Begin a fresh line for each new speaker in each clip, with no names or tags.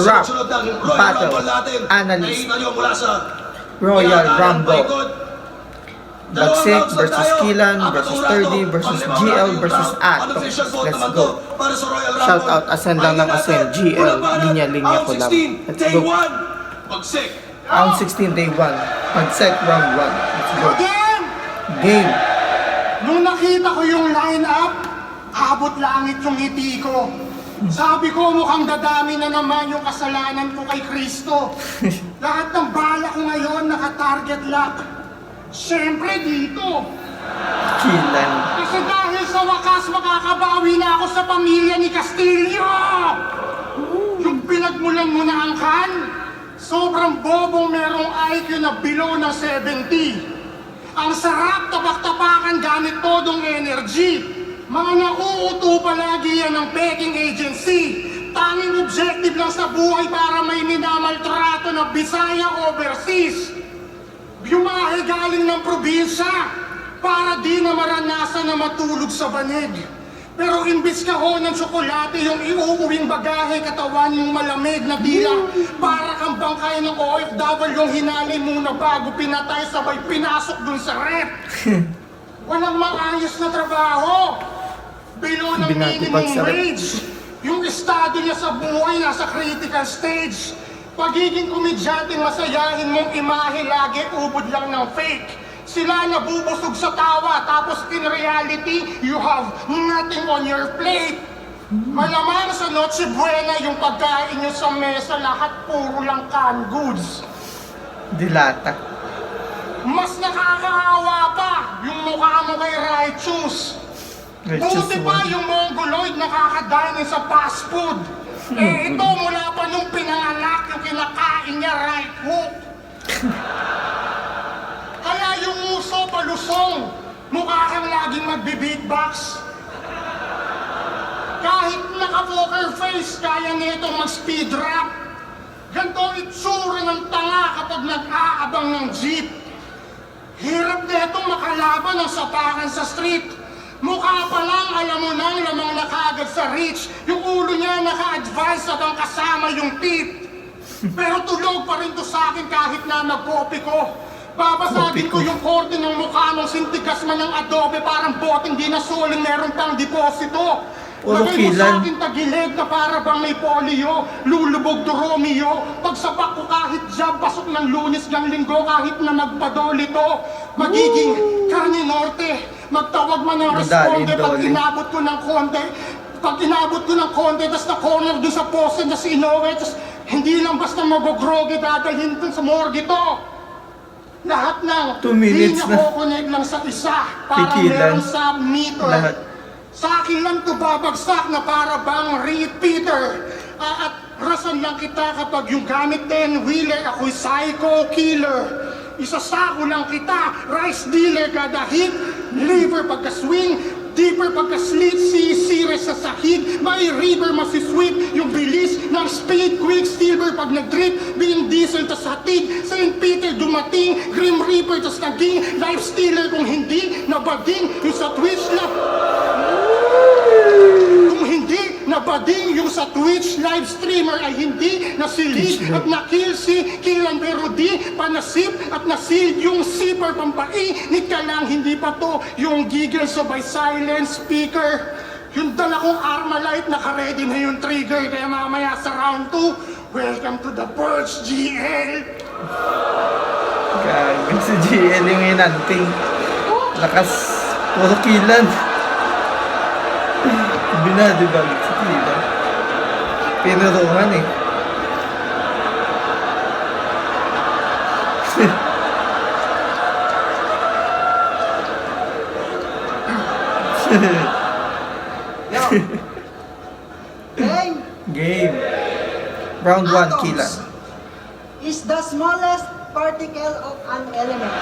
Rap Battle Analyst Royal Rumble Bagsik versus Kilan versus Sturdy versus GL versus Ato. Let's go. Shout out, Asen lang ng Asen. GL, linya-linya ko lang. Let's go. Round 16, day 1. Bagsik, round 1. Let's go. Game.
Nung nakita ko yung line-up, abot langit yung ngiti ko. Sabi ko, mukhang dadami na naman yung kasalanan ko kay Kristo. Lahat ng bala ko ngayon naka-target lock. Siyempre dito.
Kilan.
Kasi dahil sa wakas makakabawi na ako sa pamilya ni Castillo. Yung pinagmulan mo na ang kan, sobrang bobong merong IQ na below ng 70. Ang sarap tabak-tapakan gamit todong energy. Mga nauuto palagi yan ng peking agency. Tanging objective lang sa buhay para may minamaltrato na Bisaya overseas. Biumahe galing ng probinsya para di na maranasan na matulog sa banig. Pero imbis ka ho ng tsokolate yung iuuwing bagahe, katawan yung malamig na dila. Para kang bangkay ng OFW yung hinali muna bago pinatay sabay pinasok dun sa rep. Walang maayos na trabaho. Below ng minimum wage. Yung estado niya sa buhay nasa critical stage. Pagiging komedyante masayahin mong imahe lagi ubod lang ng fake. Sila nabubusog sa tawa tapos in reality, you have nothing on your plate. Malamang sa Noche Buena yung pagkain nyo sa mesa lahat puro lang canned goods.
Dilata.
Mas nakakaawa pa yung mukha mo kay Righteous. Buti pa yung mongoloid nakakadinin sa fast food. Eh ito mula pa nung pinanganak yung kinakain niya right hook. Kaya yung uso palusong, mukha kang laging magbi-beatbox. Kahit naka-poker face, kaya nitong mag-speed rap. Ganito itsura ng tanga kapag nag-aabang ng jeep. Hirap netong makalaban ng sapakan sa street. Mukha pa lang, alam mo nang lamang na kagad sa reach. Yung ulo niya naka-advance habang kasama yung teeth. Pero tulog pa rin to sa akin kahit na mag-copy ko. Babasagin ko yung korte ng mukha ng sintigas man ng adobe. Parang boteng di nasuling meron pang deposito. Lagay mo sa akin tagilid na para bang may polio. Lulubog to Romeo. Pagsapak ko kahit jab, pasok ng Lunes ng Linggo. Kahit na magpadolito, magiging Kanye Norte. Magtawag man ng responde pag inabot ko ng konti. Pag inabot ko ng konti, tas na-corner doon sa poste na si Inoue. Tas hindi lang basta magogroge, dadalhin dun sa morgue to. Lahat ng
2 minutes
linya
na.
ko connect lang sa isa para meron sa meter.
Lahat.
Sa akin lang to babagsak na para bang repeater. At rason lang kita kapag yung gamit 10-wheeler, ako'y psycho killer. Isasako lang kita, rice dealer kada hit, liver pagka-swing, deeper pagka-slit, sisire sa sahig, may river masisweep, yung bilis ng speed, quick silver pag nag-drip, being diesel tas hatid, St. Peter dumating, Grim Reaper tas naging, life stealer kung hindi, nabading, yung sa Twitch na... Kung hindi nabading yung sa Twitch live streamer ay hindi nasilid at nakill si Kilan pero di panasip at nasil yung zipper pampainit ka lang hindi pa to yung giggle so by silent speaker. Yung dala kong Armalite naka-ready na yung trigger kaya mamaya sa round 2, welcome to the Purge GL!
Gagawin si GL yung inanting. Lakas. Puro Kilan. Binadibag si Kilan. Pinuruhan eh. Game. Round 1, Kilan.
Is the smallest particle of an element.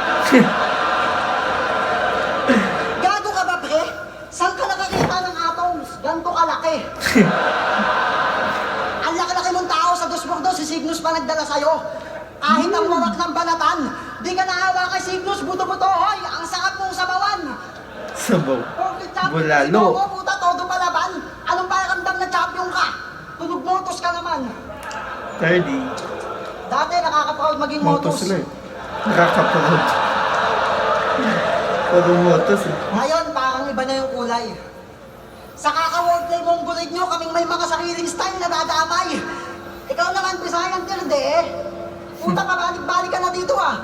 Gago ka ba, pre? Saan ka nakakita ng atoms? Ganto kalaki. Ang laki-laki mong tao sa Dusburdo, si Cygnus pa nagdala sa'yo. Kahit ang warak ng banatan, di ka naawa kay Cygnus, buto-buto, hoy! Ang sarap mong sabawan!
Sabaw.
Porkit champion
Bulalo.
kasi puta, todo palaban. Anong pakiramdam na champion ka? Tunog Mag-motos ka naman.
30.
Dati nakaka-proud maging
Motos
motos.
sila eh. Nakakapagod. Puro motos eh.
Ngayon, parang iba na yung kulay. Sa kaka-wordplay mongoloid nyo, kaming may mga sariling style na dadamay. Ikaw naman, Bisayang Tirde eh. Puta ka, balik-balik ka na dito ah.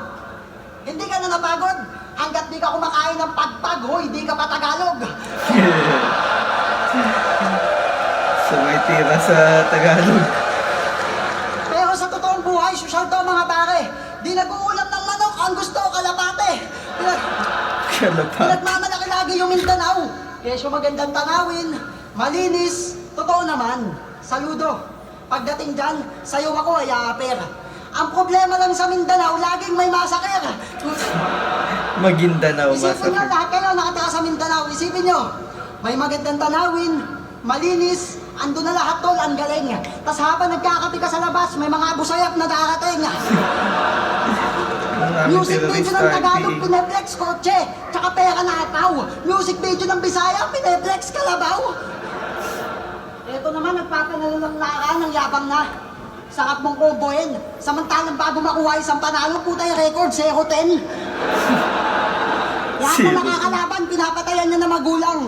Hindi ka na napagod. Hanggat di ka kumakain ng pagpag, hoy, di ka pa Tagalog.
So may tira sa Tagalog.
Pero sa totoong buhay, social to mga pare. Di nag-uulam ng manok, ang gusto, kalapate.
Kalapa.
Pinagmamalaki lagi yung Mindanao. Kesyo magandang tanawin, malinis, totoo naman. Saludo. Pagdating dyan, sayo ako ay aaper. Ang problema lang sa Mindanao, laging may masakir.
Maguindanao
Isipin nyo,
massacre.
lahat kayo nakatira sa Mindanao. Isipin nyo, may magandang tanawin, malinis, ando na lahat tol, ang galing. Tapos habang nagkakapi ka sa labas, may mga abusayap na darating.
Maraming
Music video
terrorist
ng Tagalog,
RP.
pineflex kotse, tsaka pera na ataw. Music video ng Bisaya, pineflex kalabaw. Ito naman, nagpapanalo ng lara ng yabang na. Sarap mong kombohin. Samantalang bago makuha isang panalo, puta yung record, 0-10. Lahat na
Zero.
nakakalaban, pinapatayan niya na magulang.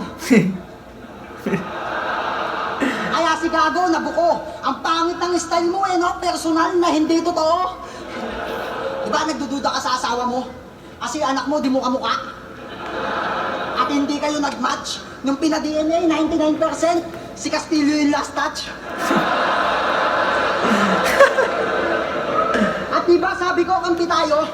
Kaya si Gago, nabuko. Ang pangit ng style mo no? Personal na hindi totoo. Diba nagdududa ka sa asawa mo? Kasi anak mo di mo kamukha. At hindi kayo nag-match. Nung pina-DNA, 99%, si Castillo yung last touch. At diba sabi ko, kampi tayo?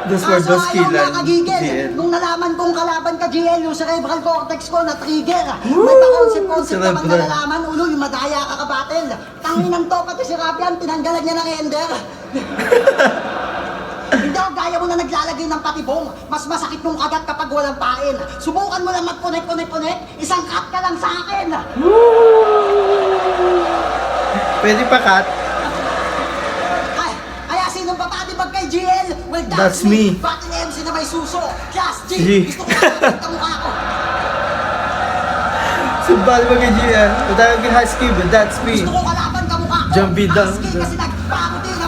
Those were
Kaso
those
ayaw
killan.
nga kagigil.
GL.
Nung nalaman kong kalaban ka, GL, yung cerebral cortex ko na trigger. May pa-concept-concept naman
Cerebral.
nalalaman, ulo, yung madaya ka kabatel. Tanginan to, pati si Rapian, tinanggalan niya ng ender. Hindi ako gaya mo na naglalagay ng patibong. Mas masakit mong kagat kapag walang pain. Subukan mo lang mag-connect, isang cut ka lang sa akin.
Pwede pa cut?
Ay, kaya sinong papatibag kay GL? Well,
That's me.
Bakit MC na may suso? Class G.
G.
Gusto ko makakit ang mukha ko.
Sumbal mo kay GL. Patawag yung husky, but that's me.
Gusto ko kalaban ka mukha ko.
Jumpy down.
Husky kasi nagpakuti na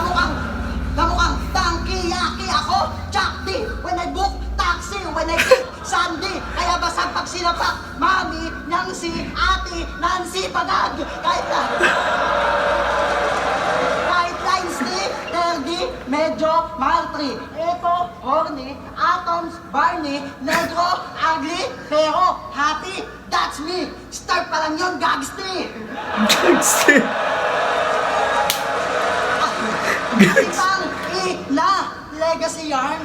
mukhang tangki-yaki ako. Chakti, when I book taxi, when I take Sandy. Kaya basag pag sinapak, Mami, Nancy, Ate, Nancy, Pagag. Kahit lines ni Terdy, medyo martri. Eto, horny, atoms, Barney, negro, ugly, pero happy. That's me. Start pa lang yun, gagsti. Isang ina legacy yarn.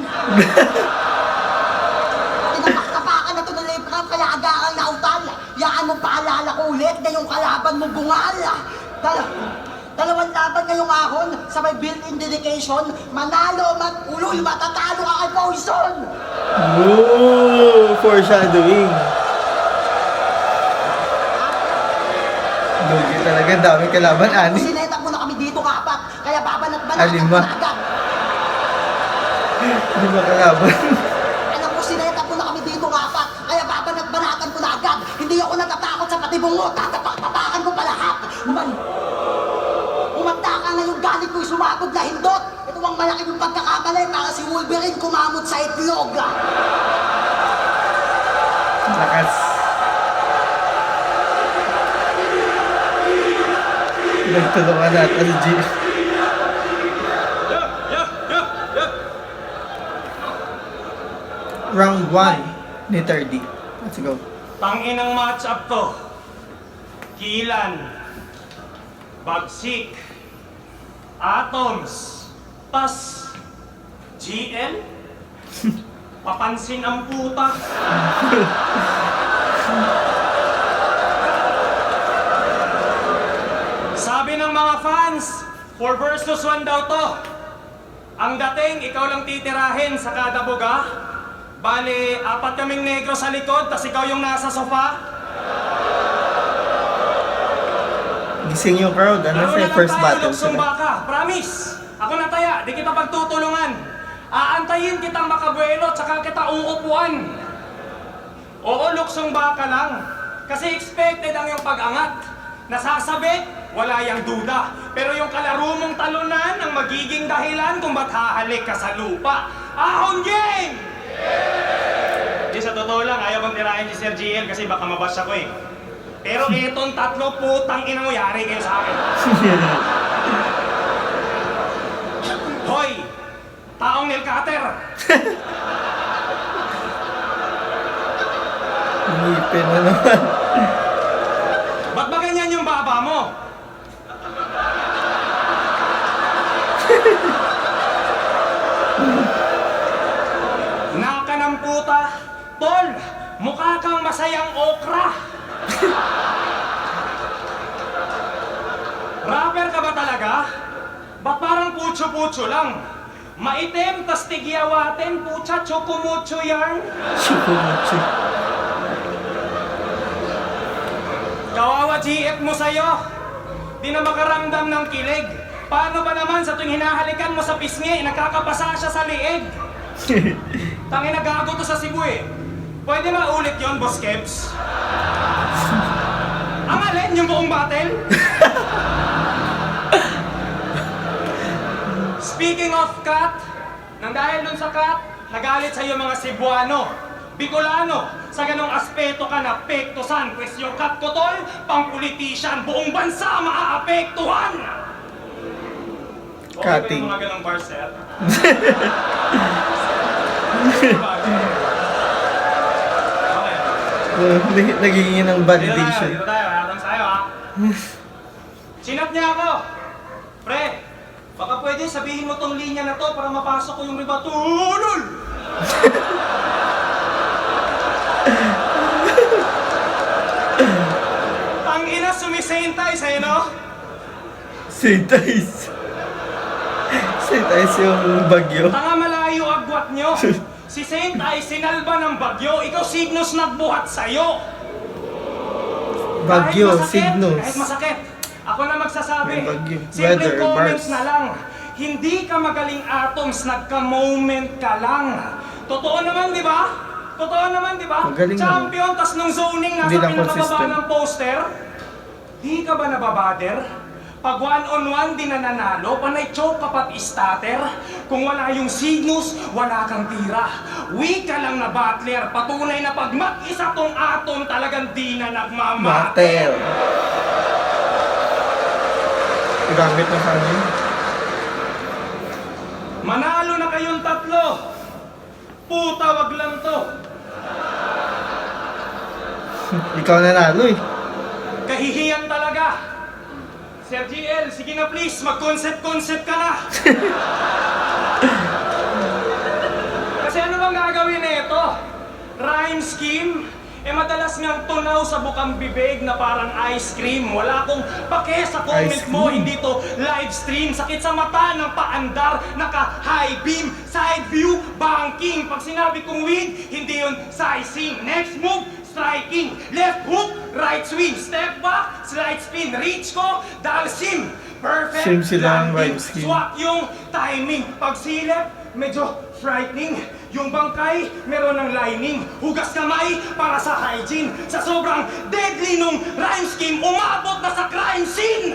Tinapaktapakan na ito ng lepram kaya agarang nautal. Yaan mo paalala ko ulit na yung kalaban mo bungal. Dalawang laban ngayong ahon sa may built-in dedication. Manalo man ulul, matatalo ka kay Poison.
Oh, foreshadowing. Lugi talaga, dami kalaban, ani.
Sinetak mo na kami dito kapat, kaya babanat-banatan
Alima.
ko na agad.
Hindi ba kalaban?
Alam ko, sinetak mo na kami dito kapat, kaya babanat-banatan ko na agad. Hindi ako natatakot sa patibong mo, tatapak-tapakan ko pa lahat. Umanda ka na yung galit ko'y sumabog na hindot. Ito ang malaki yung pagkakamali para si Wolverine kumamot sa itlog.
Lakas. Nagtulungan natin si G. Round 1 ni 30. Let's go.
Tanginang match-up to. Kilan. Bagsik. Atoms. Tas. GL. Papansin ang puta. Sabi ng mga fans, 4 versus 1 daw to. Ang dating, ikaw lang titirahin sa kada buga. Bale, 4 kaming negro sa likod, tas ikaw yung nasa sofa.
Gising yung crowd. Ano sa first battle
luksong
sila?
baka. Promise. Ako na taya, di kita pagtutulungan. Aantayin kitang makabuelo, tsaka kita uupuan. Oo, luksong baka lang. Kasi expected ang iyong pag-angat. Nasasabit, wala yang duda. Pero yung kalaro mong talunan ang magiging dahilan kung ba't hahalik ka sa lupa. Ahon gang! Di sa totoo lang, ayaw kong tirahin si Sir GL kasi baka mabash ako eh. Pero etong tatlo putang ina mo, yari kayo sa akin. Hoy! Taong nail cutter!
Ngipin na naman.
Ba't ba ganyan yung baba mo? Naka ng puta! Tol! Mukha kang masayang okra! Rapper ka ba talaga? Ba't parang putyo-putyo lang? Maitim, tas tigyawatin, putya, chokumucho yarn.
Chukumuchi.
Kawawa GF mo sa'yo. Di na makaramdam ng kilig. Paano ba naman sa tuwing hinahalikan mo sa pisngi, nakakapasa siya sa liig? Tangin na gago to sa Cebu eh. Pwede ba ulit yon, Boss Kebs? Ang alin, yung buong battle? Speaking of cut, nang dahil dun sa cut, nagalit sa'yo mga Cebuano, Bicolano, sa ganong aspeto ka na pektosan, pwes yung cut ko tol, pang politician, buong bansa maaapektuhan! Okay ba
Cutting.
yung mga ganong bars, sir? Okay.
Nagiging ng validation.
Dito tayo, hatang sa'yo ha. Chinap niya ako. Pre, baka pwede sabihin mo tong linya na to para mapasok ko yung riba. Tulol! Tangina, sumisentay sa'yo, no?
Sintais. Sintais yung bagyo.
Tanga malayo agwat nyo. Si Saint ay sinalba ng bagyo. Ikaw, Signos, nagbuhat sa'yo.
Bagyo,
Kahit
Signos.
masakit, ako na magsasabi.
May bagyo.
Simpleng
Weather,
comments
bars.
na lang. Hindi ka magaling atoms, nagka-moment ka lang. Totoo naman, di ba? Totoo naman, di ba?
Magaling
Champion, tas nung zoning nasa
Hindi lang
pinakababa
consistent.
ng poster. Di ka ba nababader? Pag one-on-one di na nanalo, panay choke kapat starter. Kung wala yung Signos, wala kang tira. Weak ka lang na battler, patunay na pag mag-isa tong atom talagang di na nagmamatter.
Matel. Gamit na kami.
Manalo na kayong tatlo. Puta, wag lang to.
Ikaw nanalo eh.
Kahihiyan talaga. Sir GL, sige na please, mag-concept-concept ka na. Kasi ano bang gagawin nito? Rhyme scheme? Eh madalas ngang tunaw sa bukang bibig na parang ice cream. Wala akong pake sa comment
Ice
mo,
cream.
hindi to live stream. Sakit sa mata ng paandar, naka-high beam, side view, banking. Pag sinabi kong win, hindi yun sizing. Next move, striking. Left hook, right swing. Step back, slide spin. Reach ko, dal sim. Perfect
Same sila ang
landing.
rhyme scheme.
Swak yung timing. Pag silip, medyo frightening. Yung bangkay, meron ng lining. Hugas kamay para sa hygiene. Sa sobrang deadly nung rhyme scheme, umabot na sa crime scene!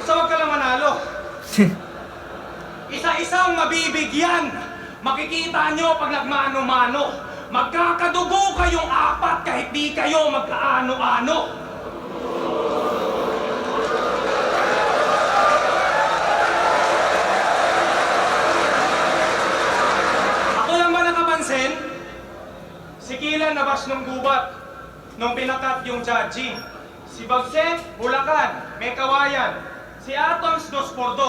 So wag ka lang manalo. Isa-isang mabibigyan. Makikita nyo pag nagmano-mano. Magkakadugo kayong apat kahit di kayo magkaano-ano. Ako lang ba nakapansin? Si Kilan nabas ng gubat nung pinakat yung judging. Si Bagset, Bulacan, may kawayan. Si Atoms, 2x2.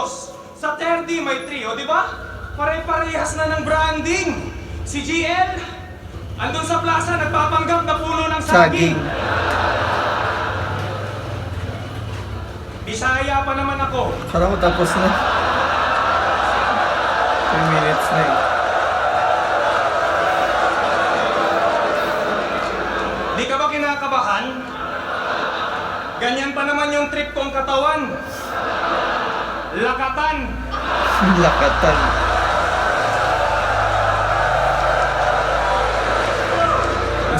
Sa 30 may 3, o di ba? Pare-parehas na ng branding. Si GL, andun sa plaza, nagpapanggap na puno ng saging.
Saging.
Bisaya pa naman ako.
Kala ko tapos na. 3 minutes na eh.
Di ka ba kinakabahan? Ganyan pa naman yung trip kong katawan. Lakatan.
Lakatan.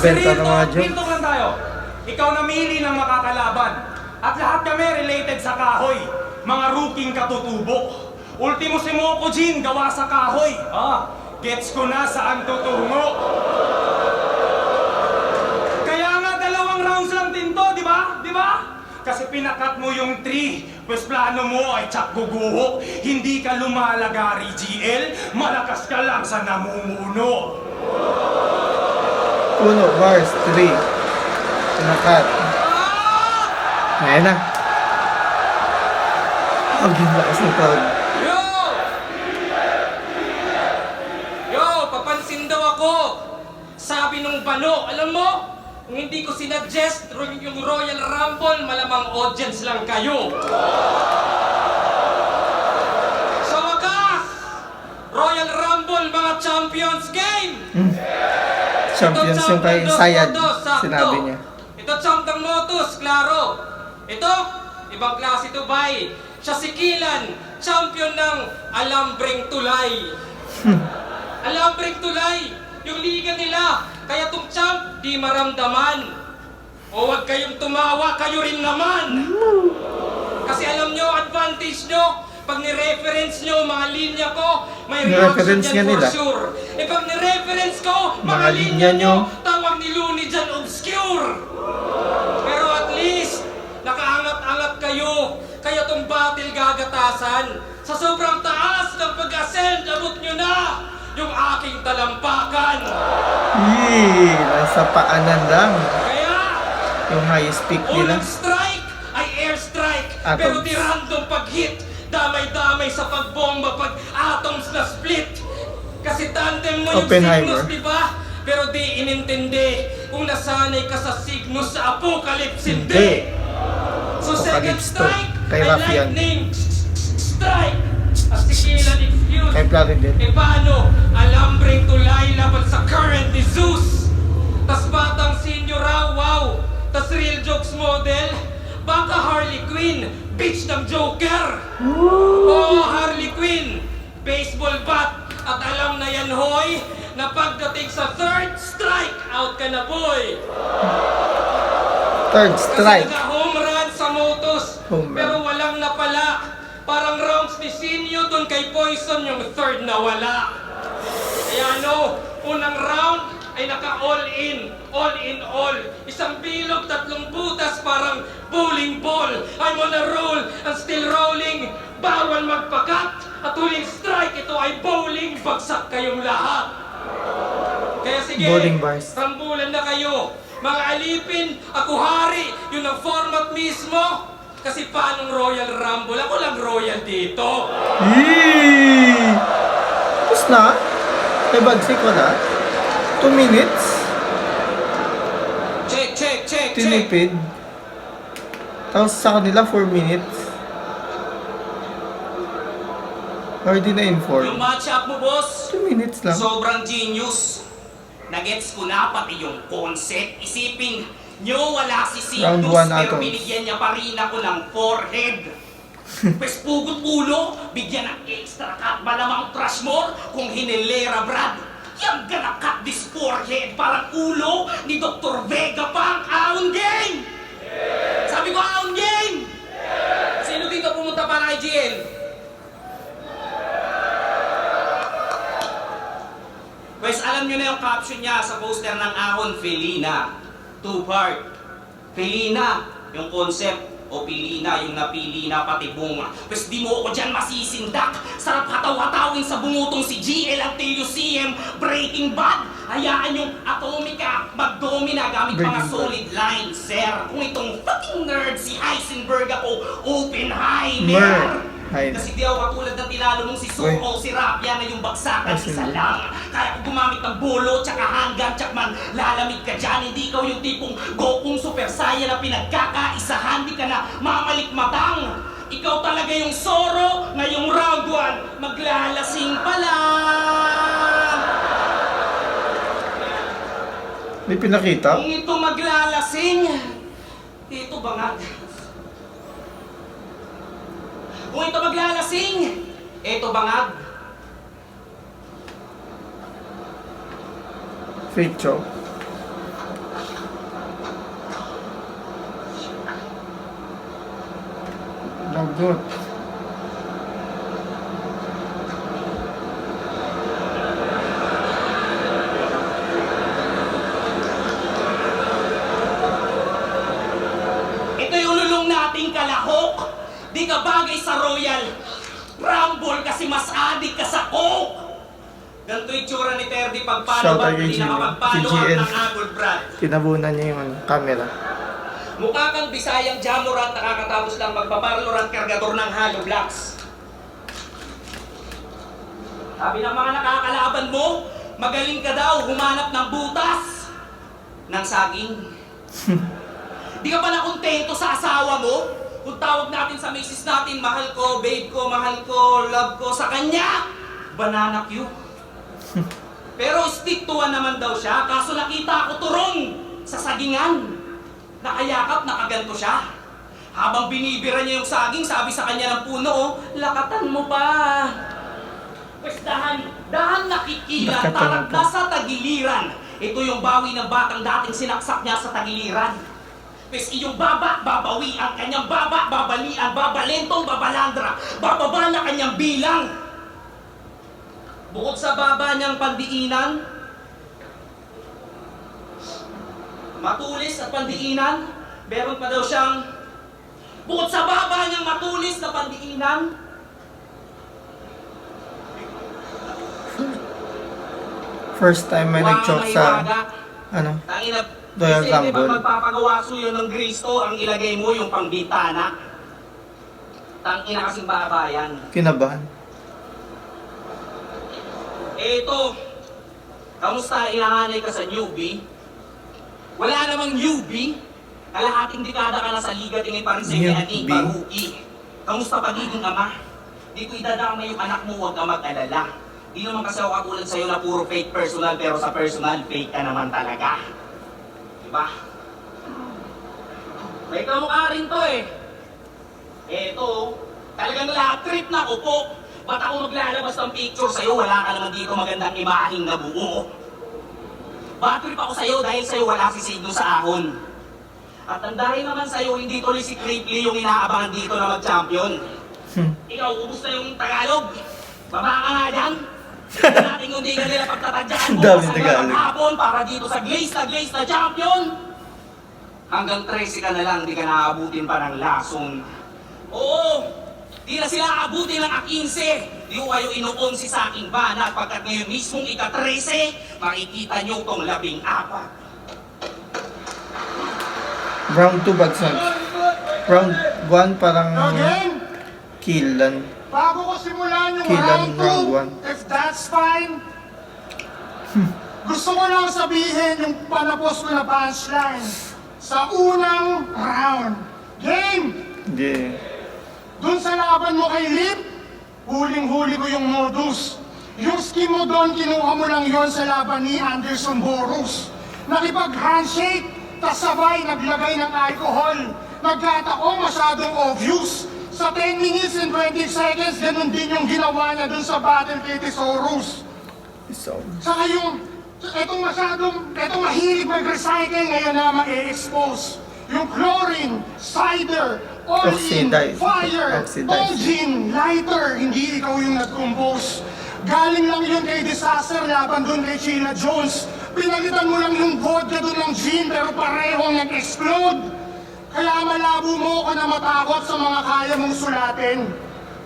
Nagbenta ng mga
real
jokes.
talk lang tayo. Ikaw namili ng makakalaban. At lahat kami related sa kahoy. Mga ruking katutubo. Ultimo si Mokujin, gawa sa kahoy. Gets ko na saan tutungo. Kaya nga 2 rounds lang din to, di ba? Di ba? Kasi pinakat mo yung 3. Pues plano mo ay tsak guguho. Hindi ka lumalagari, GL. Malakas ka lang sa namumuno.
Puno, bars, 3. Pinakat. Ayan na. Ang lakas ng crowd.
Yo, papansin daw ako. Sabi nung balo, alam mo, kung hindi ko sinuggest yung Royal Rumble, malamang audience lang kayo. Sa wakas, Royal Rumble, mga Champions Game!
Champions yung kay Sayad. Sinabi niya.
Ito Champion Motus, klaro. Ito, ibang klase ito, bay. Siya si Kilan, champion ng Alambreng Tulay. Alambreng Tulay, yung liga nila. Kaya tong champ, di maramdaman. O wag kayong tumawa, kayo rin naman. Kasi alam nyo, advantage nyo, pag ni-reference nyo mga linya ko, may reaction
Ni-reference
dyan
nga
for
nila.
sure. E pag ni-reference ko, mga
Mga
linya
linya
nyo,
nyo,
tawag ni Looney dyan obscure. Pero at least, nakaangat-angat kayo. Kaya tong battle gagatasan. Sa sobrang taas ng pag-ascend, abot nyo na yung aking talampakan.
Yee, nasa paanan lang.
Kaya,
Yung highest peak nila.
unang strike ay airstrike.
Atoms.
Pero di random pag-hit. Damay-damay sa pagbomba pag atoms na split. Kasi tandem mo yung
Oppenheimer.
Cygnus, di ba? Pero di inintindi kung nasanay ka sa Cygnus sa Apocalypse, hindi. So second
Apocalypse to.
strike
Kay
ay
Rafi yan.
lightning strike. As tikilan excuse.
Kay Platin din.
E paano? Alambreng tulay laban sa current ni Zeus. Tas batang senior raw, wow. Tas real jokes model. Baka Harley Quinn, bitch ng Joker. Oh, Harley Quinn, baseball bat. At alam na yan, hoy, na pagdating sa third strike, out ka na, boy.
Third
Kasi
strike.
naka-home run sa Motos,
Home run.
pero walang napala. Parang rounds ni Sinyo doon kay Poison yung third na wala. Kaya ano, unang round ay naka-all in all. Isang bilog, 3 butas, parang bowling ball. I'm on a roll, and still rolling. Bawal magpakat. At huling strike, ito ay bowling. Bagsak kayong lahat. Kaya sige,
Bowling bars.
rambulan na kayo. Mga alipin, ako hari, yun ang format mismo. Kasi paanong Royal Rumble? Ako lang Royal dito.
Yee! Tapos na? May bagsik ko na? 2 minutes?
Check.
Tinipid. Tapos sa kanila 4 minutes. Already na
Yung
inform.
matchup mo, boss,
2 minutes lang.
sobrang genius. Nagets ko na pati yung concept. Isipin nyo, wala si
Round
Cygnus,
one
pero
atoms.
binigyan niya pa rin ako ng forehead. Pes pugot ulo, bigyan ng extra cut, malamang trash more kung hinilera, Brad. Yang gonna cut this forehead, parang ulo ni Dr. Vega pang Aon Game! Sabi ko, Aon Game!
Sino dito pumunta para kay GL?
Pues alam nyo na yung caption niya sa poster ng Ahon, Felina. 2-part. Felina, yung concept, o Pilina, yung napili na pati bunga. Pues di mo ako dyan masisindak. Sarap hataw-hatawin sa bungutong si GL at TUCM, Breaking Bad. Hayaan yung Atomica, magdomina gamit mga
Breaking Bad.
solid lines, sir. Kung itong fucking nerd si Heisenberg ako, Oppenheimer. Kasi di ako katulad ng tinalo mong si Suro o si Rapia na yung bagsakan isa lang. Kaya kung gumamit ng bolo, tsaka hanggang, tsaka man lalamig ka dyan. Hindi ikaw yung tipong Gokong Super Saiyan na pinagkakaisahan. Di ka na mamalikmatang. Ikaw talaga yung Zoro ngayong round 1. Maglalasing pa lang.
May pinakita?
Kung ito maglalasing, ito bangag. Kung ito maglalasing, ito bangag.
Fake choke. Hugot.
Ito yung lulong nating kalahok. Di ka bagay sa Royal Rumble kasi mas adik ka sa coke. Ganito yung tsura ni Terdy pag
Shout
follow
out
up,
kay
hindi
GN.
nakapag-follow up
GN.
ng Agol Brad.
Tinabunan niya yung camera.
Mukha kang Bisayang Jamorat, nakakatapos lang magpaparlor at kargador ng hollow blocks. Sabi ng mga nakakalaban mo, magaling ka daw humanap ng butas ng saging. Di ka ba nakontento sa asawa mo? Kung tawag natin sa misis natin, mahal ko, babe ko, mahal ko, love ko, sa kanya, banana cue. Pero stick to one naman daw siya, kaso nakita ko turong sa sagingan. Nakayakap, nakaganto siya. Habang binibira niya yung saging, sabi sa kanya ng puno, oh, lakatan mo pa. Pues dahan nakikila,
Lakatan mo
tarak
pa.
na sa tagiliran. Ito yung bawi ng batang dating sinaksak niya sa tagiliran. Pues iyong baba, babawi ang kanyang baba, babalian, babalentong, babalandra, bababa na kanyang bilang. Bukod sa baba niyang pandiinan, matulis at pandiinan, meron pa daw siyang, bukod sa baba niyang matulis na pandiinan,
First time may nag-choke sa, ano,
Tangina,
Royal
kasi di ba
Rumble.
magpapagawa suyo ng Kristo, ang ilagay mo yung pangbitana. Tangina kasing babayan.
Kinabahan.
Eto, kamusta inanganay ka sa newbie? Wala namang newbie. Kalahating dekada ka na sa liga, tingin pa rin sa
Newbie.
ani, paruki. Kamusta pagiging ama? Di ko idadama yung anak mo, huwag ka mag-alala. Di naman kasi ako katulad sa'yo na puro fake personal, pero sa personal, fake ka naman talaga. Diba? May kamukha rin to eh. Eto, talagang lahat trip na upo. Ba't ako maglalabas ng picture sa'yo? Wala ka naman dito magandang imaheng na buo. Bad trip ako sa'yo dahil sa'yo wala si Signo sa ahon. At ang dahil naman sa'yo, hindi tuloy si Cripley yung inaabangan dito na mag-champion. Ikaw, ubus na yung Tagalog. Baba ka nga dyan. Hindi natin kung di ka nila pagtatadyaan
Ang
mo
dami
sa
Tagalog.
hapon para dito sa glaze na champion. Hanggang 13 ka na lang, di ka naaabutin pa ng lason. Oo, di na sila aabutin ng A15. Di ko kayo inuunsi sa aking banat pagkat ngayon mismong ika-13, makikita nyo tong 14.
Round 2 bagsak. Round 1 parang
Again,
killan.
bago ko simulan yung
Kailan
round
round
2,
one?
if that's fine, gusto ko lang sabihin yung panapos ko na punchline sa unang round. Game!
Hindi.
Dun sa laban mo kay Lip, huling-huli ko yung modus. Yung skin mo doon, kinuha mo lang yon sa laban ni Anderson Boros. Nakipag-handshake, tas sabay naglagay ng alcohol. Nagkataon masyadong obvious. Sa 10 minutes and 20 seconds, ganun din yung ginawa niya dun sa battle kay Thesaurus.
So,
Saka yung, etong mahilig mag-recycle ngayon na ma-expose. Yung chlorine, cider, all-in,
Oxidized.
fire,
Oxidized.
engine, lighter, hindi ikaw yung nag-compose. Galing lang yun kay Disaster laban dun kay Sheila Jones. Pinalitan mo lang yung vodka dun ng gin pero parehong nag-explode. Kaya malabo mo ko na matakot sa mga kaya mong sulatin.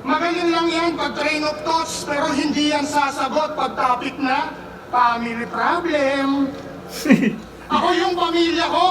Magaling lang yan pag train of thoughts pero hindi yan sasagot pag topic na family problem. Ako yung pamilya ko,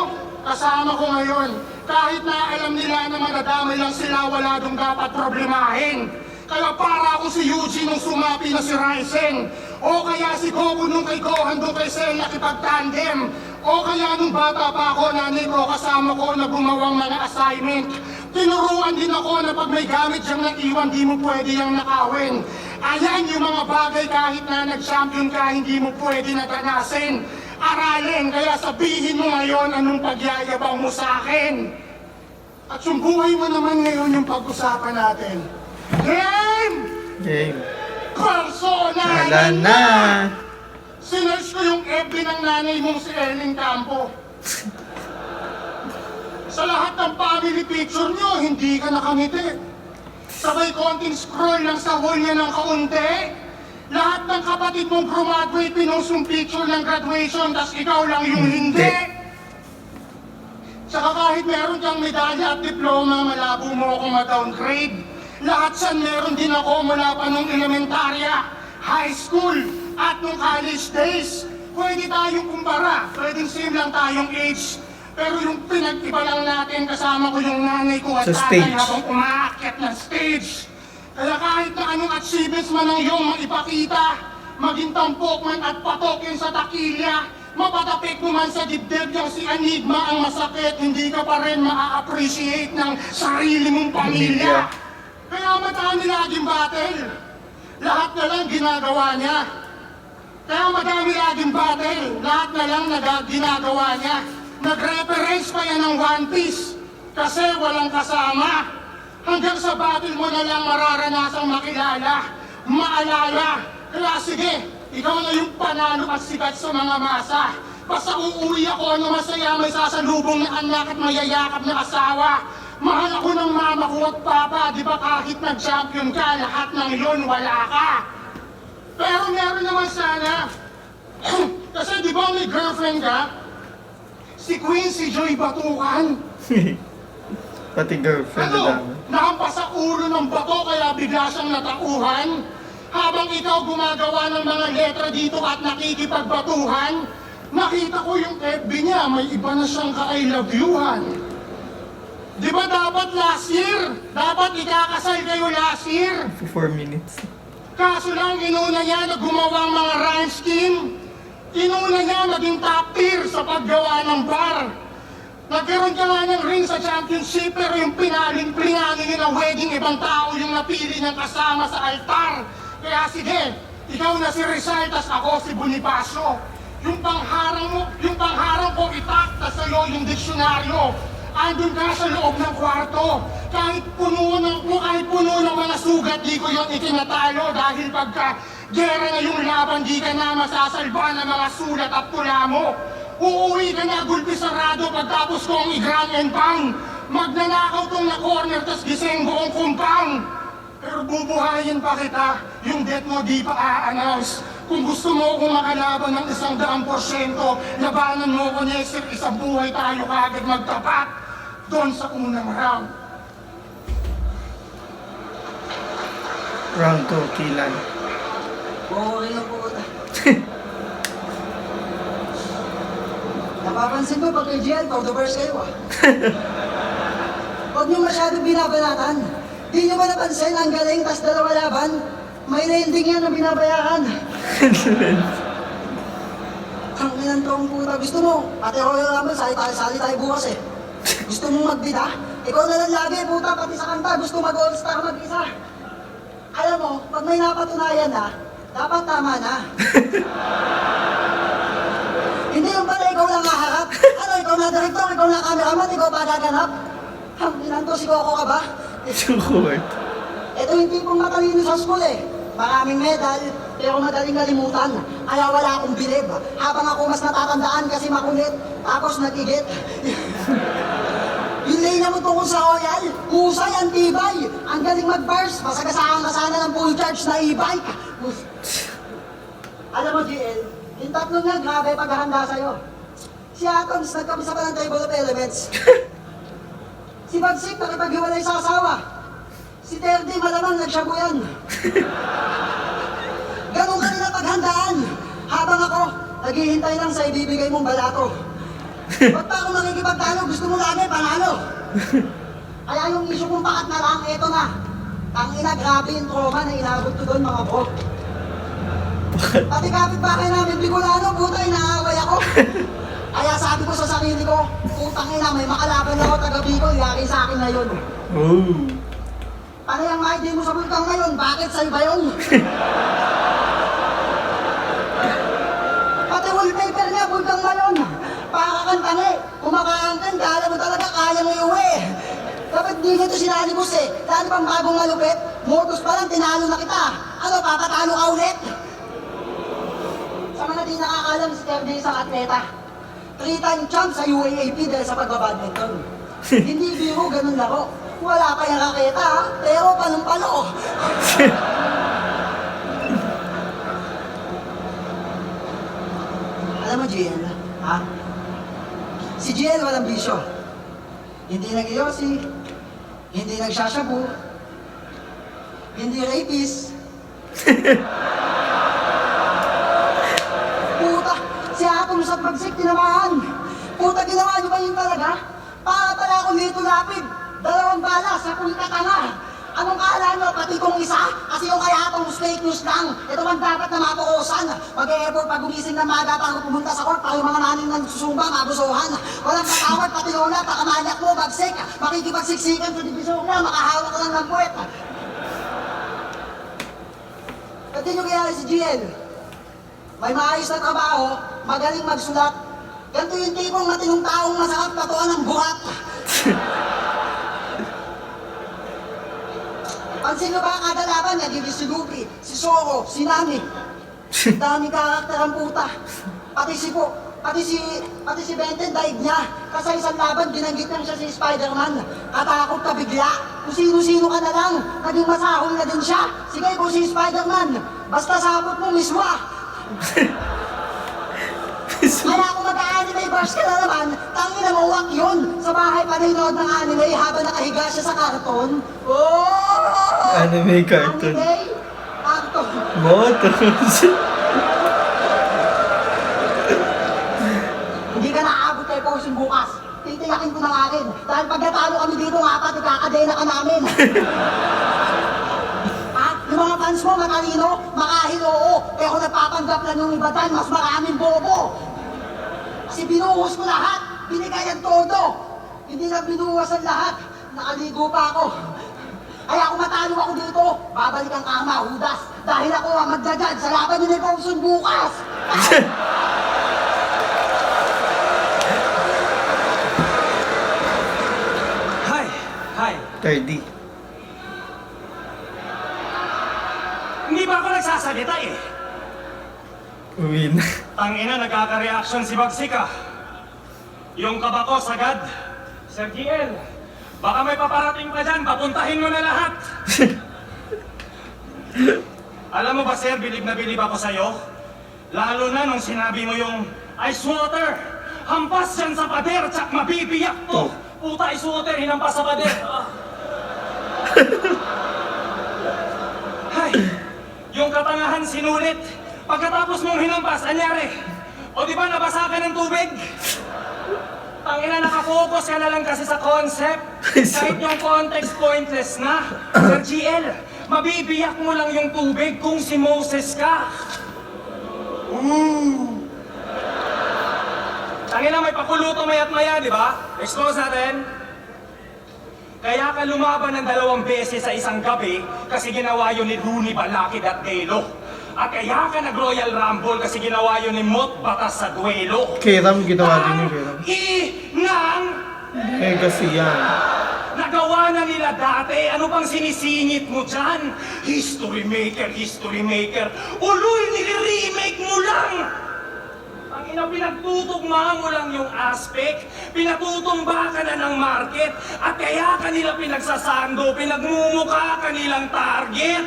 kasama ko ngayon. Kahit na alam nila na madadamay lang sila, wala dong dapat problemahin. Kaya para ako si Eugene nung sumapi na si Ryzen. O kaya si Goku nung kay Gohan nung kay Cell nakipag-tandem. O kaya nung bata pa ako, nanay ko kasama ko na gumawang mga assignment. Tinuruan din ako na pag may gamit siyang nag-iwan, di mo pwede yung nakawin. Ayan yung mga bagay kahit na nag-champion ka, hindi mo pwede natanasin. Aralin, kaya sabihin mo ngayon anong pagyayabang mo sa akin. At yung buhay mo naman ngayon yung pag-usapan natin. Game!
game.
Personal!
Wala na.
Sinerge ko yung FB ng nanay mong si Erling Campo. Sa lahat ng family picture nyo, hindi ka nakangiti. Sabay konting scroll lang sa wall niya ng kaunti. Lahat ng kapatid mong graduate, pinost yung picture ng graduation, tas ikaw lang yung hindi. Tsaka kahit meron kang medalya at diploma, malabo mo ako ma-downgrade. Lahat yan meron din ako mula pa nung elementarya, high school, at nung college days. Pwede tayong kumpara, pwedeng same lang tayong age. Pero yung pinag-iba lang natin, kasama ko yung nanay ko at
Sa
tatay
stage.
habang umaakyat ng stage. Kaya kahit na anong achievements man ang iyong maipakita, maging tampok man at patok yun sa takilya, mapatapik mo man sa dibdib yung si Enigma ang masakit, hindi ka pa rin maa-appreciate ng sarili mong pamilya. Kaya madami laging battle. Lahat na lang ginagawa niya. Kaya madami laging battle. Lahat na lang ginagawa niya. Nag-reference pa yan ng One Piece. Kasi walang kasama. Hanggang sa battle mo na lang mararanasang makilala, maalala. Kaya sige, ikaw na yung panalo at sikat sa mga masa. Basta uuwi ako, ano masaya, may sasalubong na anak at mayayakap na asawa. Mahal ako ng mama ko at papa, di ba kahit nag-champion ka, lahat ng yun wala ka. Pero meron naman sana. Kasi di ba may girlfriend ka? Si Quincy Joy Batukan.
Pati girlfriend na
Ano?
dami.
Nakampas sa ulo ng bato kaya bigla siyang natauhan? Habang ikaw gumagawa ng mga letra dito at nakikipagbatuhan, nakita ko yung FB niya, may iba na siyang ka-I love you-han. Di ba dapat last year? Dapat ikakasal kayo last year?
For 4 minutes.
Kaso lang, inuna niya na gumawa ang mga rhyme scheme. Inuna niya maging top tier sa paggawa ng bar. Nagkaroon ka nga ng ring sa championship, pero yung pinaling-plingano niya ng wedding, ibang tao yung napili niyang kasama sa altar. Kaya sige, ikaw na si Rizal, tas ako si Bonifacio. Yung pangharang ko itakta sa'yo yung diksyonaryo. Andun ka sa loob ng kwarto. Kahit puno ng mga sugat, di ko yun itinatalo. Dahil pagka gera na yung laban, di ka na masasalba ng mga sulat at tula mo. Uuwi ka na gulpi sarado pagtapos kong i-ground and pound. Magnanakaw tong na corner, tas gising buong compound. Pero bubuhayin pa kita, yung death mo di pa a-announce. Kung gusto mo kong makalaban ng 100%, labanan mo ko next year, isang buhay tayo kagad magtapat. Doon sa unang round.
Round 2, Kilan.
Boring ang puta. Napapansin ko pag kay GL, todo verse kayo ah. Huwag niyo masyadong binabanatan. Di niyo ba napansin ang galing tas dalawa laban? May landing yan na binabayaran. Ang inang tong puta. Gusto mo, pati Royal Rumble, sali tayo bukas eh. Gusto mong magbida? Ikaw na lang lagi, puta, pati sa kanta. Gusto mag-all-star mag-isa. Alam mo, pag may napatunayan na, dapat tama na. Hindi yung pala ikaw lang haharap. Ano, ikaw na director, ikaw na cameraman, ikaw pa gaganap. Ang ilan to, si Coco ka ba?
Sukot.
Ito yung tipong matalino sa school eh. Maraming medal, pero madaling kalimutan. Kaya wala akong bilib. Habang ako mas natatandaan kasi makulit, tapos nagigit. Yung lane mo tungkol sa Royal, husay ang tibay. Ang galing mag-burst, masagasaan ka sana ng full charge na e-bike. Alam mo, GL, yung tatlo nga, grabe paghahanda sa'yo. Si Atoms, nagkabisa pa ng table of elements. Si Bagsik, nakipaghiwalay sa asawa. Si Terdy, malamang nagsyabuyan. Ganun ka nila paghandaan. Habang ako, naghihintay lang sa ibibigay mong balato. Ba't pa ako nakikipagtalo? Gusto mo lagi, panalo. Kaya yung issue kong pakat na lang, eto na. Tangina, grabe yung trauma na inabot ko doon, mga bro. Pati kapitbahay namin, Bicolano, puta, inaaway ako. Kaya sabi ko sa sarili ko, putang ina, may makalaban ako taga Bicol, yari sa akin ngayon.
Oh.
Ano yung ID mo sa bulkang ngayon? Bakit sa'yo ba yun? Pati wallpaper niya, bulkang ngayon. Pakakantang eh. Kumakangkan ka, alam mo talaga, kaya mo iuwi. Dapat di nito sinali boss eh. Dahil pang bagong malupit, modus pa lang, tinalo na kita. Ano, papatalo ka ulit? Sa mga di nakakalam, si Terdy isang atleta. 3-time champ sa UAAP dahil sa pagbabadminton. Hindi biro, ganun laro. Wala pa yung raketa, ha? Pero panumpalo. Alam mo, GL, ha? Si GL walang bisyo. Hindi nag-iyosi, hindi nagsashabu, hindi rapist. Puta, si Atom sa pagsik tinamaan. Puta, ginawa niyo ba yun talaga? Para pala ako dito lapid. 2 bala sa pulka tanga. Anong kala nyo? Pati kong isa? Kasi yung kaya Atom fake news lang. Ito man dapat na matukosan. Mag-e-effort pag gumising ng maga para pumunta sa court para yung mga naning nagsusumba, mabusuhan. Walang patawad, pati lola, pakamanyak mo, bagsik. Makikipagsiksikan sa divisyon na, makahawak lang ng puwet. Pati nyo kaya si GL. May maayos na trabaho, magaling magsulat. Ganito yung tipong matinong taong masarap tatuan ng buhat. Pansin nyo ba kada laban, nagiging si Lupi, si Soro, si Nami. Dami karakter ang puta. Pati si Benten, daig niya. Kasi isang laban, binanggit lang siya si Spider-Man. Katakot ka bigla. Kung sino-sino ka na lang, naging masahol na din siya. Sige, kung si Spider-Man, basta sapot mo mismo. Kaya kung mag-anime bars ka na naman, tangin na mawak yun. Sa bahay pa nanonood ng anime habang nakahiga siya sa karton. Oh!
Anime cartoon.
Anime? Karton.
Motos.
Hindi ka naaabot kay Potion bukas. Titiyakin ko ng akin. Dahil pag natalo kami dito ng 4, ikakadena ka namin. Yung mga fans mo, matalino, makahil oo. Pero kung nagpapanggap lang yung iba dyan, mas maraming bobo. Kasi binuhos ko lahat, binigay ang todo. Hindi na binuhos ang lahat, nakaligo pa ako. Kaya kung matalo ako dito, babalik ang kama, Judas. Dahil ako ang magdadad sa laban ni Nicholson bukas.
Hi.
30.
Hindi ba ako nagsasalita eh?
Uwi na.
Tangina, nagkaka-reaction si Bagsika. Yung kabako sagad. Sir GL, baka may paparating pa dyan, papuntahin mo na lahat. Alam mo ba sir, bilib na bilib ako sa'yo. Lalo na nung sinabi mo yung ice water. Hampas yan sa pader, tsak mabibiyak to. Puta, ice water, hinampas sa pader. Hay, yung katangahan sinulit. Pagkatapos mong hinampas, anyari? O di ba nabasa ka ng tubig? Tangina, nakafocus ka na lang kasi sa concept. Kahit yung context pointless na. Sir GL, mabibiyak mo lang yung tubig kung si Moses ka. Tangina, may pakuluto mayat maya, di ba? Expose natin. Kaya ka lumaban ng 2 beses sa isang gabi kasi ginawa yun ni Rooney Balakid at Delo. At kaya ka nag-Royal Rumble kasi ginawa yun ni Mot Batas sa duelo.
Kiram, ginawa din yung Kiram.
Inang
Eh, kasi yan.
nagawa na nila dati. Ano pang sinisingit mo dyan? History maker. Uloy, nire-remake mo lang! Ang ina, pinagtutugma mo lang yung aspect, pinatutumba ka na ng market, at kaya ka nila pinagsasando, pinagmumukha ka nilang target.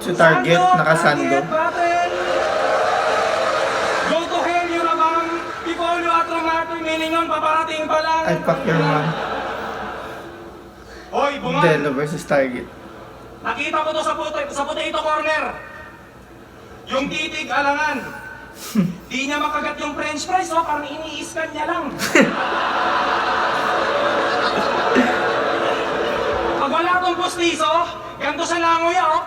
Si Target, nakasando.
Target battle! Go to hell, Yurabang! Picolio at Romato, Miningon, paparating pa lang.
Ay, fuck your mom.
Hoy, bunga!
Delo versus Target.
Nakita ko to sa potato corner. Yung titig alangan. Di niya makagat yung french fries, oh, parang ini-scan niya lang. Pag wala tong pustiso, ganito sa langoy, oh.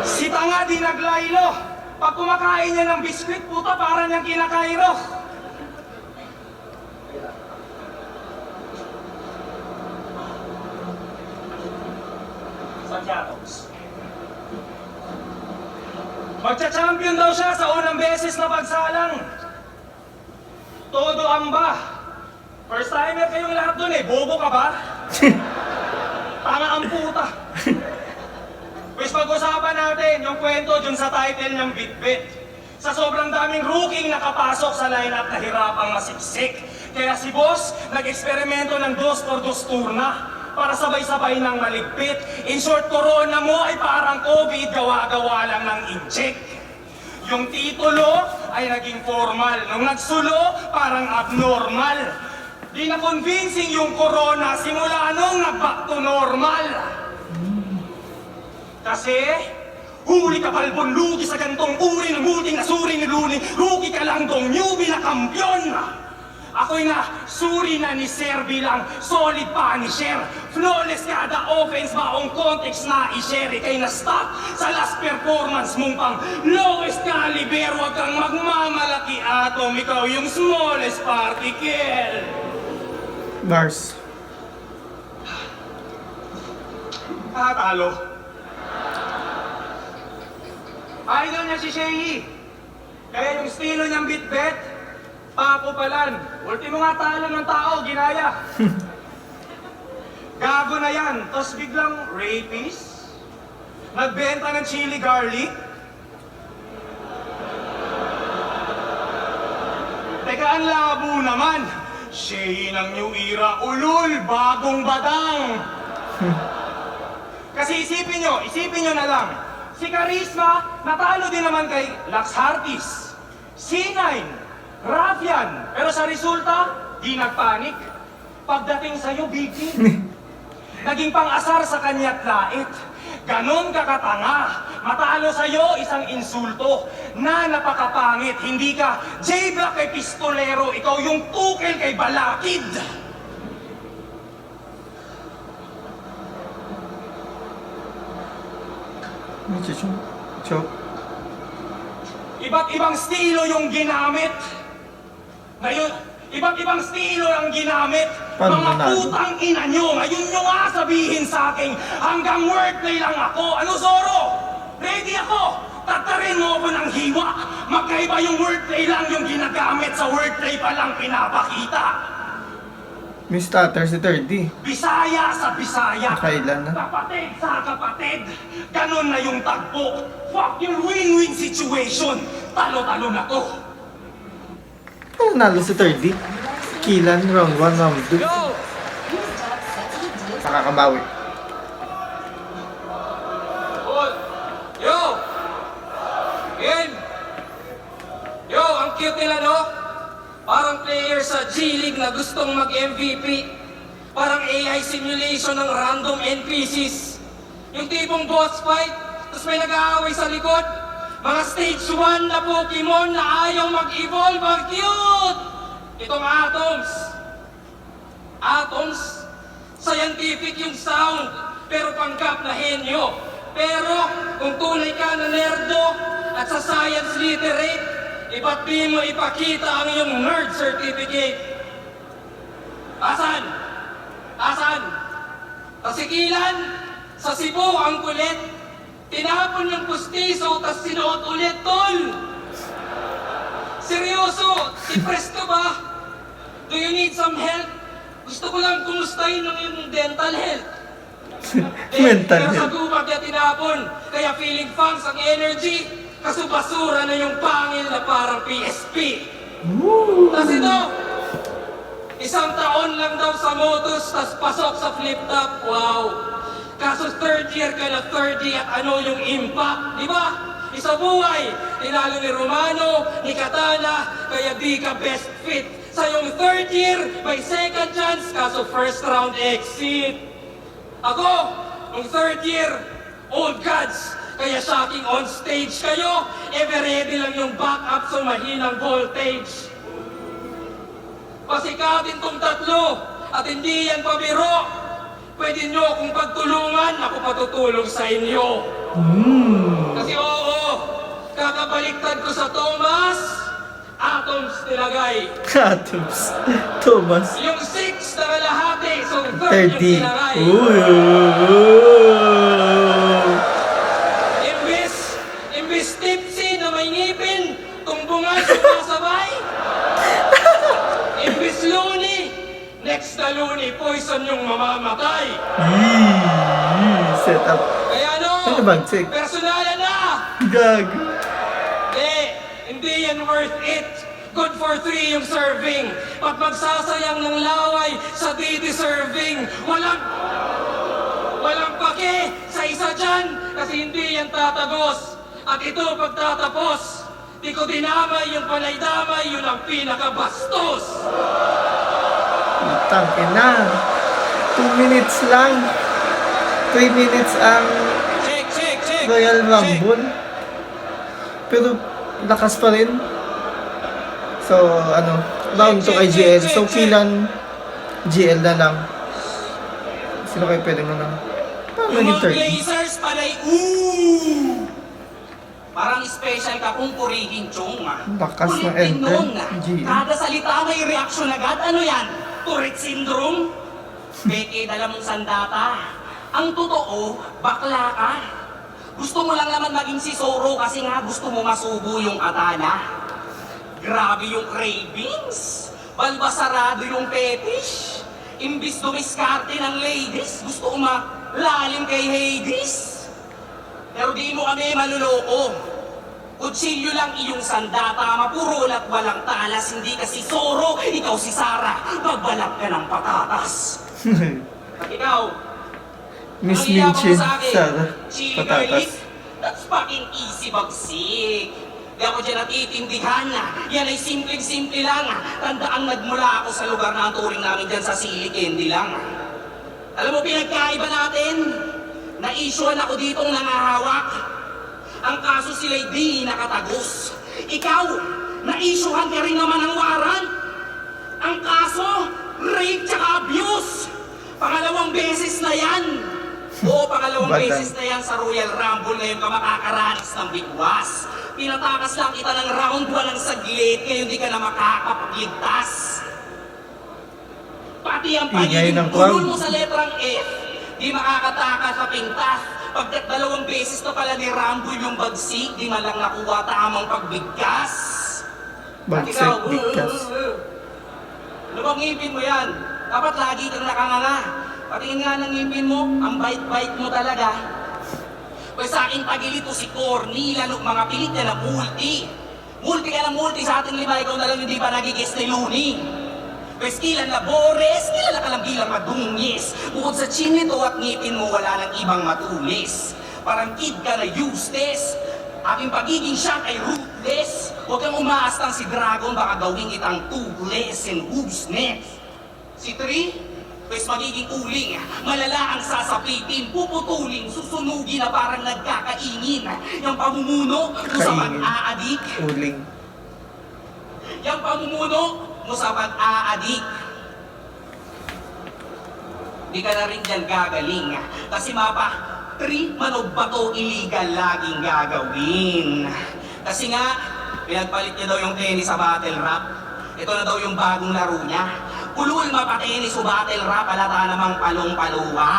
Si tanga di naglaylo. Pag kumakain niya ng biskwit, puta, para niyang kinakairo. Santiago's. Magcha-champion daw siya sa unang beses na pagsalang. Todo amba. First timer kayong lahat dun eh. Bobo ka ba? Tanga ang puta. Pwes pag-usapan natin yung kwento dun sa title ng Bitbit. Sa sobrang daming rookie nakapasok sa lineup na hirapang masiksik. Kaya si boss, nag-eksperimento ng 2x2 tour na para sabay-sabay ng maligpit. In short, corona mo ay parang COVID, gawa-gawa lang ng inject. Yung titulo ay naging formal. Nung nagsulo, parang abnormal. Di na convincing yung corona simula nung nag-back to normal. Kasi, huli ka balbon, lugi sa gantong uri ng multing nasuri ni Luni. Rookie ka lang dong newbie na kampyon. Ako'y na suri na ni Sir bilang solid punisher. Flawless kada offense, maong context na i-share. Ika'y na-stop sa last performance mong pang lowest caliber. Huwag kang magmamalaki atom, ikaw yung smallest particle.
Mars.
Talo. Idol niya si Shehi. Kaya yung estilo niyang bitbet, pakupalan. Ultimo nga talo ng tao, ginaya. Gago na yan. Tapos biglang rapist. Nagbenta ng chili garlic. Teka, ang labo naman. Shehi ng New Era, ulul, bagong badang. Kasi isipin nyo na lang. Si Charisma, natalo din naman kay Lax Hartis. C9, Rafian. Pero sa resulta, di nagpanik. Pagdating sa'yo, big deal. Naging pang-asar sa kanya't lait. Ganon kakatanga. Matalo sa'yo, isang insulto na napakapangit. Hindi ka J-Block kay Pistolero, ikaw yung Tukel kay Balakid.
Choke.
Iba't ibang estilo yung ginamit. Ngayon, iba't ibang estilo ang ginamit.
Paano
Mga
nanalo?
putang ina nyo, ngayon nyo nga sabihin sa akin, hanggang wordplay lang ako. Ano, Zoro? Ready ako. Tatarin mo ako ng hiwa. Magkaiba yung wordplay lang yung ginagamit, sa wordplay pa lang pinapakita.
Miss Tatter si 30.
Bisaya sa Bisaya.
Kailan na?
Kapatid sa kapatid. Ganon na yung tagpo. Fuck your win-win situation. Talo-talo na to.
Ano nalo si 30? Kilan, round 1, round 2. Nakakabawi.
Yo! Yan! Yo, ang cute nila, no? Parang player sa G-League na gustong mag-MVP. Parang AI simulation ng random NPCs. Yung tipong boss fight, tapos may nag-aaway sa likod. Mga stage 1 na Pokemon na ayaw mag-evolve. Ang cute! Itong Atoms. Atoms, scientific yung sound, pero panggap na henyo. Pero kung tunay ka na nerdo at sa science literate, iba't di mo ipakita ang iyong nerd certificate. Asan? Asan? Tasikilan, sa Cebu ang kulit. Tinapon yung pustiso, tas sinuot ulit, tol. Seryoso, depressed ka ba? Do you need some help? Gusto ko lang kumustahin ng iyong dental health.
Mental
Pero sa
health.
gubat niya tinapon, kaya feeling funks ang energy. Kaso basura na yung pangil na parang PSP. Tas ito, isang taon lang daw sa motos, tas pasok sa flip-top. Wow! Kaso third year ka na 30 at ano yung impact, di ba? Isa buhay, tinalo ni Romano, ni Katana, kaya di ka best fit. Sa yung third year, may second chance, kaso first round exit. Ako, nung third year, old gods, kaya shocking on stage kayo, ever ready lang yung backup sa mahinang voltage. Pasikatin tong tatlo, at hindi yan pabiro. Pwede nyo akong pagtulungan, ako patutulong sa inyo. Kasi oo, kakabaliktad ko sa Thomas, Atoms nilagay.
Atoms. Thomas.
Yung 6 na kalahati, so third
30.
yung nilagay. Imbis tipsy na may ngipin, tumbungan sumasabay. Imbis loony, next na loony, poison yung mamamatay.
Set up.
Kaya ano,
Ano bang check?
personalan na!
Gag.
Eh, hindi yan worth it. Good for 3 yung serving. Pag magsasayang ng laway sa di-deserving, walang pake sa isa dyan kasi hindi yan tatagos. At ito pagtatapos, di ko dinamay yung panay damay, yun ang pinakabastos.
Tangin na. 2 minutes lang. 3 minutes ang
Check.
Royal Rumble. Pero lakas pa rin. So, round 2 kay GL. So, Killan, GL na lang. Sino kayo pwede mo na? Parang
Yung
naging
mga
30.
Blazers, panay, ooh! Parang special ka kung purihin, Chong.
Bakas
Kulit
ng
din
enter.
nun.
GL.
Kada salita may reaksyon agad. Ano yan? Tourette syndrome? Peke, dala mong sandata. Ang totoo, bakla ka. Gusto mo lang naman maging si Zoro kasi nga gusto mo masubo yung Atana. Grabe yung cravings. Balbasarado yung fetish. Imbis dumiskarte ng ladies, gusto umalalim kay Hades. Pero di mo kami manuloko. Kutsilyo lang iyong sandata, mapurol at walang talas. Hindi ka si Zoro, ikaw si Sarah. Magbalap ka ng patatas. At ikaw,
Miss
ano iyabang
Minchin,
sa akin?
Sarah,
Chili
patatas.
garlic? That's fucking easy bagsik. Di ako dyan natitindihan. Yan ay simpleng-simple lang. Tandaang nagmula ako sa lugar na ang turing namin dyan sa Sili Candy lang. Alam mo, pinagkaiba natin. Na-issuean ako ditong nangahawak. Ang kaso sila'y di nakatagos. Ikaw, na-issuean ka rin naman ng warrant. Ang kaso, rape tsaka abuse. Pangalawang beses na yan. Oo, pangalawang
Batang.
beses na yan sa Royal Rumble ngayon ka makakaranas ng bigwas. Pinatakas lang kita ng round 1 ng saglit, ngayon di ka na makakapagligtas. Pati ang
Ingay
pagiging
ng crowd.
tulol mo sa letrang F, di makakatakas sa pintas. Pagkat 2 beses na pala ni Rumble yung bagsik, di man lang nakuha tamang pagbigkas.
Bagsik, bigkas.
Ano bang ngipin mo yan? Dapat lagi kang nakanganga. Patingin nga ng ngipin mo, ang bite-bite mo talaga. Pwes sa aking tagilito si Corny, lalo mga pilit na multi. Multi ka ng multi sa ating 5, ikaw na lang hindi pa nagigis ni Looney. Pwes Killan Labores, kilala ka lang bilang madungis. Bukod sa chin nito at ngipin mo, wala nang ibang matulis. Parang kid ka na useless. Aking pagiging siyang ay ruthless. Huwag kang umaastang si Dragon, baka gawing itang toothless and who's next? Si Tri, pues magiging uling, malala ang sasapitin, puputulin, susunugin na parang nagkakaingin. Yung pamumuno mo sa
Kaingin.
pag-aadik.
Uling.
Yung pamumuno mo sa pag-aadik. Di ka na rin dyan gagaling. Kasi mapa, 3 manog bato illegal laging gagawin. Kasi nga, pinagpalit niya daw yung tennis sa battle rap. Ito na daw yung bagong laro niya. Ulul mapatenis o battle rap, alata namang palong-paluwa.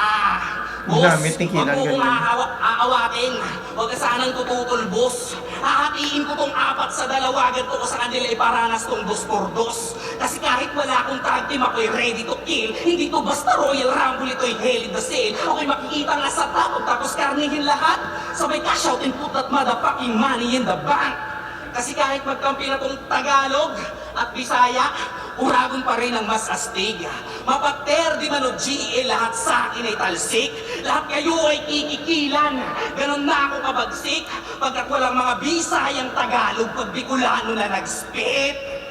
Gamit ni Killan
Huwag mo kong
ganyan.
aawatin. Huwag ka sanang tututol, boss. Hahatiin ko tong 4 sa 2, ganito ko sa kanila iparanas tong 2x2. Kasi kahit wala akong tag team, ako'y ready to kill. Hindi to basta Royal Rumble, ito'y hell in the cell. Ako'y makikita nga sa top, tapos karnihin lahat. Sabay cash out and put that motherfucking money in the bank. Kasi kahit magkampi na tong Tagalog at Bisaya, uragon pa rin ang mas astig. Mapakter, di man o GL, lahat sa akin ay talsik. Lahat kayo ay kikikilan. Ganon na ako kabagsik. Pagkat walang mga Bisayang Tagalog, pag Bicolano na nag-spit.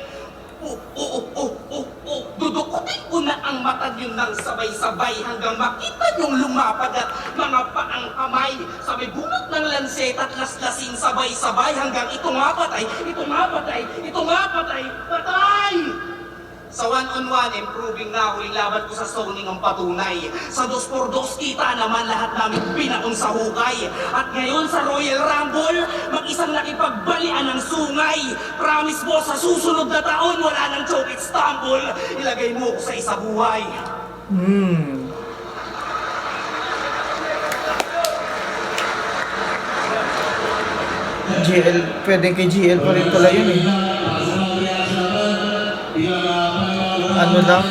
Dudukutin ko na ang mata nyo ng sabay-sabay hanggang makita nyong lumapad at mga paang kamay. Sabay bunot ng lanset at laslasin sabay-sabay hanggang ito nga patay, ito nga patay, ito nga patay, patay! Sa 1-on-1, improving na huling laban ko sa zoning ang patunay. Sa 2x2, kita naman lahat namin binaon sa hukay. At ngayon sa Royal Rumble, mag-isang nakipagbalian ng sungay. Promise mo, sa susunod na taon, wala nang choke it stumble. Ilagay mo ko sa isa buhay.
GL, pwedeng kay GL pa rin pala yun eh. Ano lang,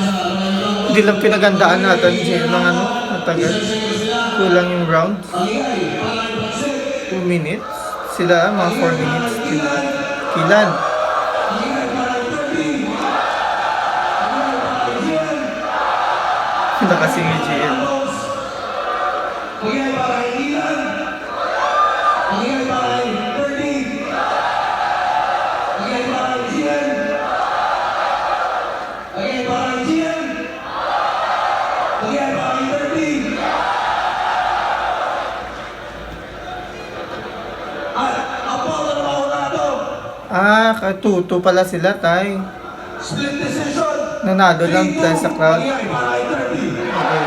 hindi lang pinagandaan natin GL ng matagal. Kulang yung round. 2 minutes. Sila, mga 4 minutes. Killan. Nakasing ni GL.
Bigay pa kay Ilan. Bigay pa kay Birdie. Bigay pa kay Gian. Bigay pa kay Gian. Bigay pa kay Birdie. At Apollo Maurado.
Katuto pala sila, tay.
Split decision.
Nanalo lang tayo sa crowd.
Bigay pa kay Birdie.
Okay,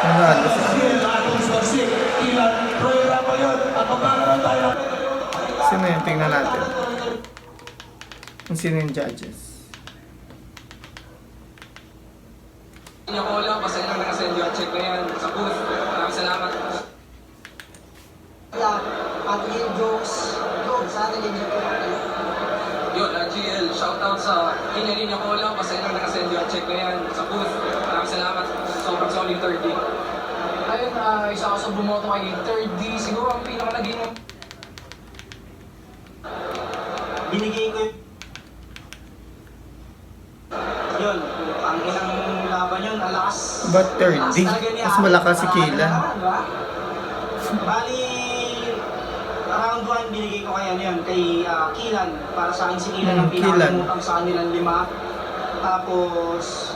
nanalo sila.
Ilan, Roy Rambo yun. At magkakaroon tayo.
Sino yun? Tingnan natin. Sino yung judges?
Hindi ako lang, basta lang nakasend yung check na yan sa booth. Maraming salamat.
Kaya, Ate Lil Jokes, doon sa Ate Lil Jokes.
Yun, GL, shoutout sa linya-linya ko lang, basta lang nakasend yung check na yan sa booth. Maraming salamat. Sobrang solid 30. Ayun, isa ako sa bumoto kay 30. Siguro ang pinaka naging
Binigay ko yun, ang ilang laban yun, alas.
Ba't 30? Mas malakas si Kaylan.
Bali, round 1 binigay ko kay ano yun, kay Kilan. Para sa akin si Kilan ang
Kilan.
pinakalimutang sa kanilang 5. Tapos,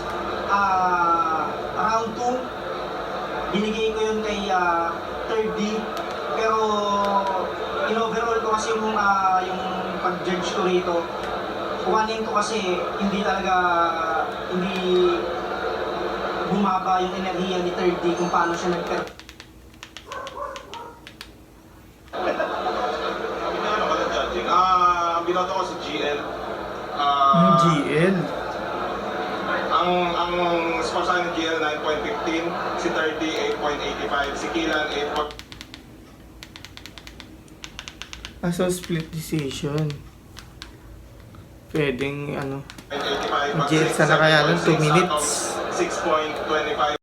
round 2, binigay ko yun kay 3rd. Pero, in-overall ko kasi yung pag-judge ko rito. Kuhanin ko kasi hindi bumaba yung enerhiya ni 3rd kung paano siya nag-perform.
Ang binoto ko si GL.
Yung GL.
Ang score sa akin ni GL 9.15, si 30 8.85, si Kilan 8.85.
So, split decision. Pwedeng, ano,
85.
GL sana kaya nun, 2 minutes.
6.25.